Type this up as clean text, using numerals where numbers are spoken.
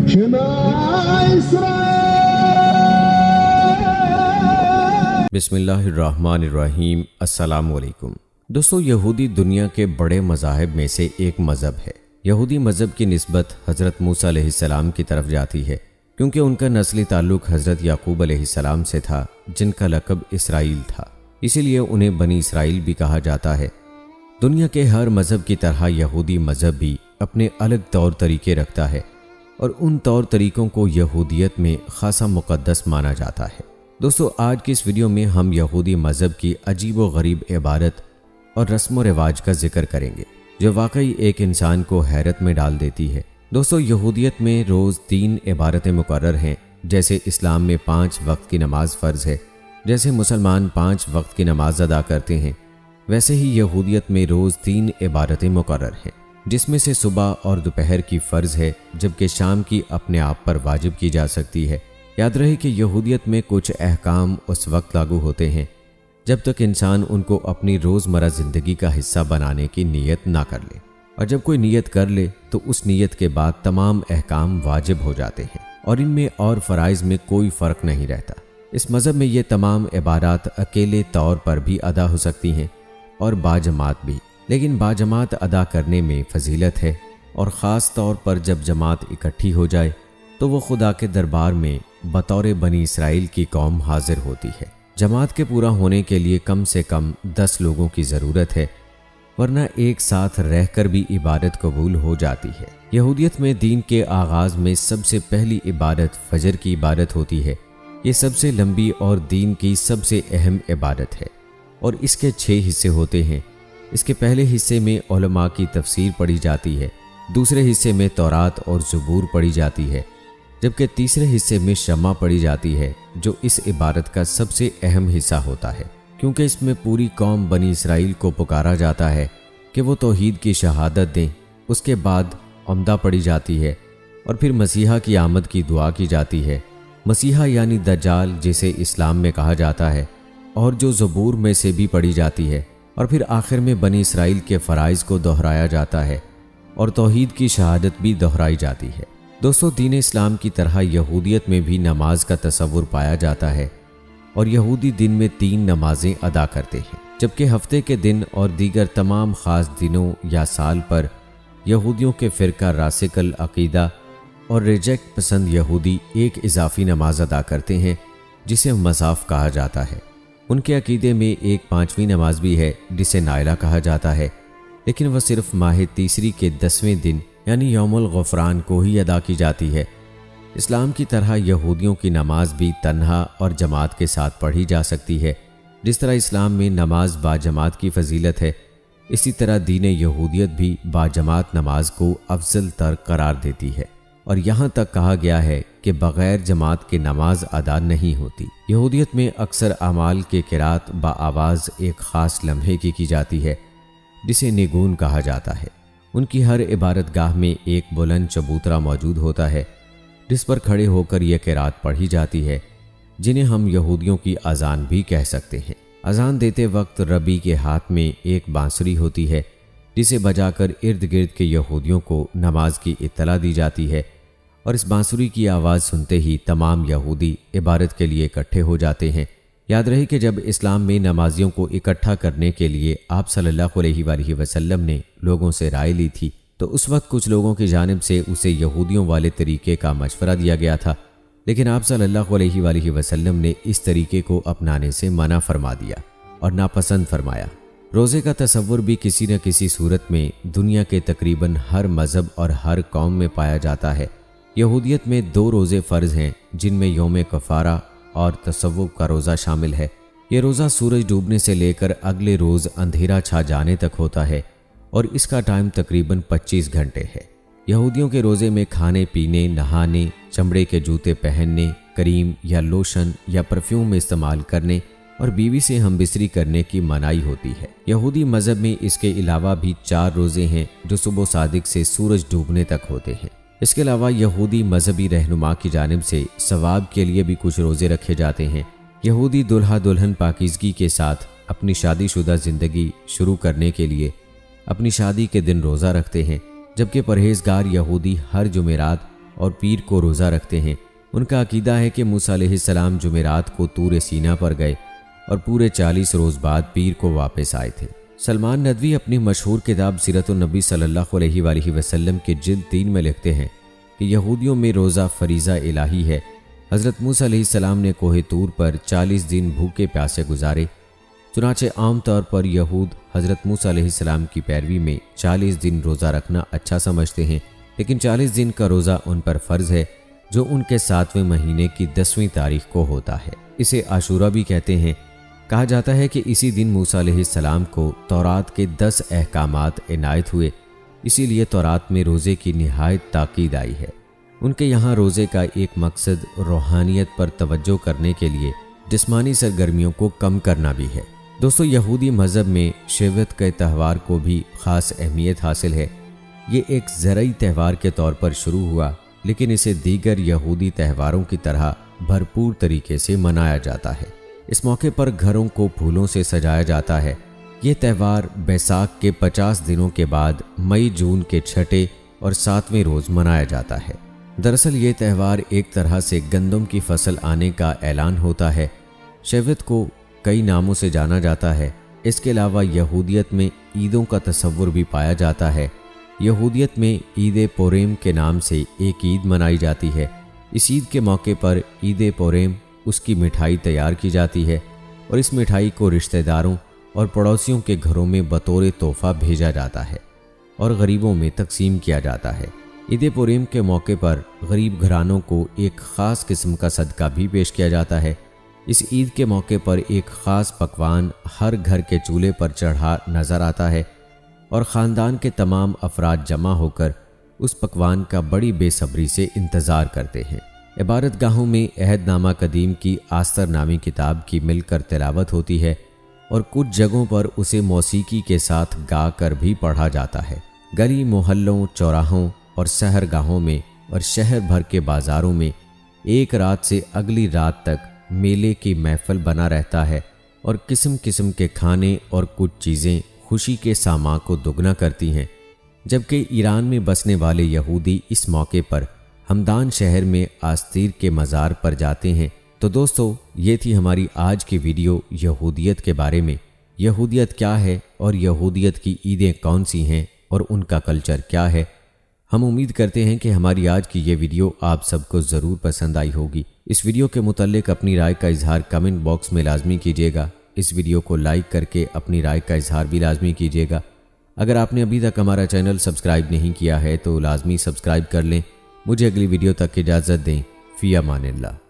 बिस्मिल्लाहिर्रहमानिर्रहीम। अस्सलाम वालेकुम दोस्तों, यहूदी दुनिया के बड़े मज़ाहिब में से एक मज़हब है। यहूदी मज़हब की निस्बत हज़रत मूसा अलैहिस्सलाम की तरफ जाती है, क्योंकि उनका नस्ली ताल्लुक़ हज़रत याकूब अलैहिस्सलाम से था, जिनका लक़ब इसराइल था। इसीलिए उन्हें बनी इसराइल भी कहा जाता है। दुनिया के हर मज़हब की तरह यहूदी मज़हब भी अपने अलग तौर तरीके रखता है, और उन तौर तरीक़ों को यहूदियत में ख़ासा मुक़द्दस माना जाता है। दोस्तों, आज की इस वीडियो में हम यहूदी मज़हब की अजीब व गरीब इबादत और रस्म व रिवाज का जिक्र करेंगे, जो वाकई एक इंसान को हैरत में डाल देती है। दोस्तों, यहूदियत में रोज़ 3 इबादतें मुकर्रर हैं। जैसे इस्लाम में 5 वक्त की नमाज फ़र्ज़ है, जैसे मुसलमान 5 वक्त की नमाज अदा करते हैं, वैसे ही यहूदियत में रोज़ 3 इबादतें मुकर्रर हैं, जिसमें से सुबह और दोपहर की फ़र्ज़ है, जबकि शाम की अपने आप पर वाजिब की जा सकती है। याद रहे कि यहूदियत में कुछ अहकाम उस वक्त लागू होते हैं जब तक इंसान उनको अपनी रोज़मर्रा ज़िंदगी का हिस्सा बनाने की नीयत ना कर ले, और जब कोई नीयत कर ले तो उस नीयत के बाद तमाम अहकाम वाजिब हो जाते हैं, और इनमें और फ़राइज़ में कोई फ़र्क नहीं रहता। इस मज़हब में ये तमाम इबादत अकेले तौर पर भी अदा हो सकती हैं और बाजमात भी, लेकिन बाजमात अदा करने में फजीलत है, और ख़ास तौर पर जब जमात इकट्ठी हो जाए तो वो खुदा के दरबार में बतौर बनी इसराइल की कौम हाजिर होती है। जमात के पूरा होने के लिए कम से कम 10 लोगों की ज़रूरत है, वरना एक साथ रहकर भी इबादत कबूल हो जाती है। यहूदियत में दीन के आगाज़ में सबसे पहली इबादत फजर की इबादत होती है। ये सबसे लंबी और दीन की सबसे अहम इबादत है, और इसके 6 हिस्से होते हैं। इसके पहले हिस्से में उलमा की तफसीर पढ़ी जाती है, दूसरे हिस्से में तौरात और ज़बूर पढ़ी जाती है, जबकि तीसरे हिस्से में शम्मा पढ़ी जाती है, जो इस इबादत का सबसे अहम हिस्सा होता है, क्योंकि इसमें पूरी कौम बनी इसराइल को पुकारा जाता है कि वो तौहीद की शहादत दें। उसके बाद उम्दा पढ़ी जाती है, और फिर मसीहा की आमद की दुआ की जाती है। मसीहा यानी दज्जाल, जिसे इस्लाम में कहा जाता है, और जो ज़बूर में से भी पढ़ी जाती है, और फिर आखिर में बनी इसराइल के फ़राइज़ को दोहराया जाता है, और तौहीद की शहादत भी दोहराई जाती है। दोस्तों, दीन इस्लाम की तरह यहूदियत में भी नमाज का तसव्वुर पाया जाता है, और यहूदी दिन में 3 नमाजें अदा करते हैं, जबकि हफ्ते के दिन और दीगर तमाम ख़ास दिनों या साल पर यहूदियों के फ़िरका रासिकल अक़ीदा और रिजेक्ट पसंद यहूदी एक इजाफ़ी नमाज अदा करते हैं, जिसे मसाफ़ कहा जाता है। उनके अक़ीदे में एक 5वीं नमाज भी है, जिसे नाइला कहा जाता है, लेकिन वह सिर्फ़ माह तीसरी के 10वें दिन यानी यौमुल ग़ुफ़रान को ही अदा की जाती है। इस्लाम की तरह यहूदियों की नमाज भी तन्हा और जमात के साथ पढ़ी जा सकती है। जिस तरह इस्लाम में नमाज बाजमात की फजीलत है, इसी तरह दीन यहूदियत भी बाजमात नमाज को अफजल तर करार देती है, और यहाँ तक कहा गया है कि बग़ैर जमात के नमाज अदा नहीं होती। यहूदियत में अक्सर अमाल के क़िरात बाआवाज़ एक ख़ास लम्हे की जाती है, जिसे निगून कहा जाता है। उनकी हर इबादत गाह में एक बुलंद चबूतरा मौजूद होता है, जिस पर खड़े होकर यह क़िरात पढ़ी जाती है, जिन्हें हम यहूदियों की अज़ान भी कह सकते हैं। अज़ान देते वक्त रबी के हाथ में एक बांसुरी होती है, जिसे बजाकर इर्द गिर्द के यहूदियों को नमाज की इत्तला दी जाती है, और इस बांसुरी की आवाज़ सुनते ही तमाम यहूदी इबादत के लिए इकट्ठे हो जाते हैं। याद रहे कि जब इस्लाम में नमाजियों को इकट्ठा करने के लिए आप सल्लल्लाहु अलैहि वसल्लम ने लोगों से राय ली थी, तो उस वक्त कुछ लोगों की जानिब से उसे यहूदियों वाले तरीके का मशवरा दिया गया था, लेकिन आप सल्लल्लाहु अलैहि वसल्लम ने इस तरीके को अपनाने से मना फरमा दिया और नापसंद फरमाया। रोज़े का तसव्वुर भी किसी न किसी सूरत में दुनिया के तकरीबन हर मज़हब और हर कौम में पाया जाता है। यहूदियत में 2 रोज़े फ़र्ज़ हैं, जिनमें यौम कफ़ारा और तसव्वुफ का रोज़ा शामिल है। ये रोज़ा सूरज डूबने से लेकर अगले रोज़ अंधेरा छा जाने तक होता है, और इसका टाइम तकरीबन 25 घंटे है। यहूदियों के रोज़े में खाने पीने, नहाने, चमड़े के जूते पहनने, करीम या लोशन या परफ्यूम इस्तेमाल करने और बीवी से हमबिस्तरी करने की मनाही होती है। यहूदी मज़हब में इसके अलावा भी 4 रोज़े हैं, जो सुबह सादिक से सूरज डूबने तक होते हैं। इसके अलावा यहूदी मजहबी रहनुमा की जानिब से सवाब के लिए भी कुछ रोज़े रखे जाते हैं। यहूदी दुल्हा दुल्हन पाकीज़गी के साथ अपनी शादीशुदा ज़िंदगी शुरू करने के लिए अपनी शादी के दिन रोज़ा रखते हैं, जबकि परहेज़गार यहूदी हर जुमेरात اور پیر کو روزہ رکھتے ہیں۔ ان کا عقیدہ ہے کہ موسیٰ علیہ السلام جمعرات کو طور سینا پر گئے اور پورے 40 روز بعد پیر کو واپس آئے تھے۔ سلمان ندوی اپنی مشہور کتاب سیرت النبی صلی اللہ علیہ وآلہ وسلم کے جلد 3 میں لکھتے ہیں کہ یہودیوں میں روزہ فریضہ الہی ہے۔ حضرت موسیٰ علیہ السلام نے کوہ طور پر 40 دن بھوکے پیاسے گزارے۔ چنانچہ عام طور پر یہود حضرت موسیٰ علیہ السلام کی پیروی میں 40 دن روزہ رکھنا اچھا سمجھتے ہیں، لیکن 40 دن کا روزہ ان پر فرض ہے جو ان کے 7ویں مہینے کی 10ویں تاریخ کو ہوتا ہے۔ اسے عاشورہ بھی کہتے ہیں۔ کہا جاتا ہے کہ اسی دن موسیٰ علیہ السلام کو تورات کے 10 احکامات عنایت ہوئے، اسی لیے تورات میں روزے کی نہایت تاکید آئی ہے۔ ان کے یہاں روزے کا ایک مقصد روحانیت پر توجہ کرنے کے لیے جسمانی سرگرمیوں کو کم کرنا بھی ہے۔ دوستو، یہودی مذہب میں شیوت کے تہوار کو بھی خاص اہمیت حاصل ہے۔ یہ ایک زرعی تہوار کے طور پر شروع ہوا، لیکن اسے دیگر یہودی تہواروں کی طرح بھرپور طریقے سے منایا جاتا ہے۔ اس موقع پر گھروں کو پھولوں سے سجایا جاتا ہے۔ یہ تہوار بیساکھ کے 50 دنوں کے بعد مئی جون کے 6 اور 7ویں روز منایا جاتا ہے۔ دراصل یہ تہوار ایک طرح سے گندم کی فصل آنے کا اعلان ہوتا ہے۔ شیوت کو کئی ناموں سے جانا جاتا ہے۔ اس کے علاوہ یہودیت میں عیدوں کا تصور بھی پایا جاتا ہے۔ یہودیت میں عید پوریم کے نام سے ایک عید منائی جاتی ہے۔ اس عید کے موقع پر عید پوریم اس کی مٹھائی تیار کی جاتی ہے اور اس مٹھائی کو رشتہ داروں اور پڑوسیوں کے گھروں میں بطور تحفہ بھیجا جاتا ہے اور غریبوں میں تقسیم کیا جاتا ہے۔ عید پوریم کے موقع پر غریب گھرانوں کو ایک خاص قسم کا صدقہ بھی پیش کیا جاتا ہے۔ اس عید کے موقع پر ایک خاص پکوان ہر گھر کے چولہے پر چڑھا نظر آتا ہے اور خاندان کے تمام افراد جمع ہو کر اس پکوان کا بڑی بے صبری سے انتظار کرتے ہیں۔ عبادت گاہوں میں عہد نامہ قدیم کی آستر نامی کتاب کی مل کر تلاوت ہوتی ہے اور کچھ جگہوں پر اسے موسیقی کے ساتھ گا کر بھی پڑھا جاتا ہے۔ گلی محلوں، چوراہوں اور سحر گاہوں میں اور شہر بھر کے بازاروں میں ایک رات سے اگلی رات تک میلے کی محفل بنا رہتا ہے اور قسم قسم کے کھانے اور کچھ چیزیں خوشی کے ساماں کو دگنا کرتی ہیں۔ جبکہ ایران میں بسنے والے یہودی اس موقع پر ہمدان شہر میں آستیر کے مزار پر جاتے ہیں۔ تو دوستو، یہ تھی ہماری آج کی ویڈیو یہودیت کے بارے میں۔ یہودیت کیا ہے اور یہودیت کی عیدیں کون سی ہیں اور ان کا کلچر کیا ہے؟ ہم امید کرتے ہیں کہ ہماری آج کی یہ ویڈیو آپ سب کو ضرور پسند آئی ہوگی۔ اس ویڈیو کے متعلق اپنی رائے کا اظہار کمنٹ باکس میں لازمی کیجیے گا۔ اس ویڈیو کو لائک کر کے اپنی رائے کا اظہار بھی لازمی کیجیے گا۔ اگر آپ نے ابھی تک ہمارا چینل سبسکرائب نہیں کیا ہے تو لازمی سبسکرائب کر لیں۔ مجھے اگلی ویڈیو تک اجازت دیں۔ فی امان اللہ۔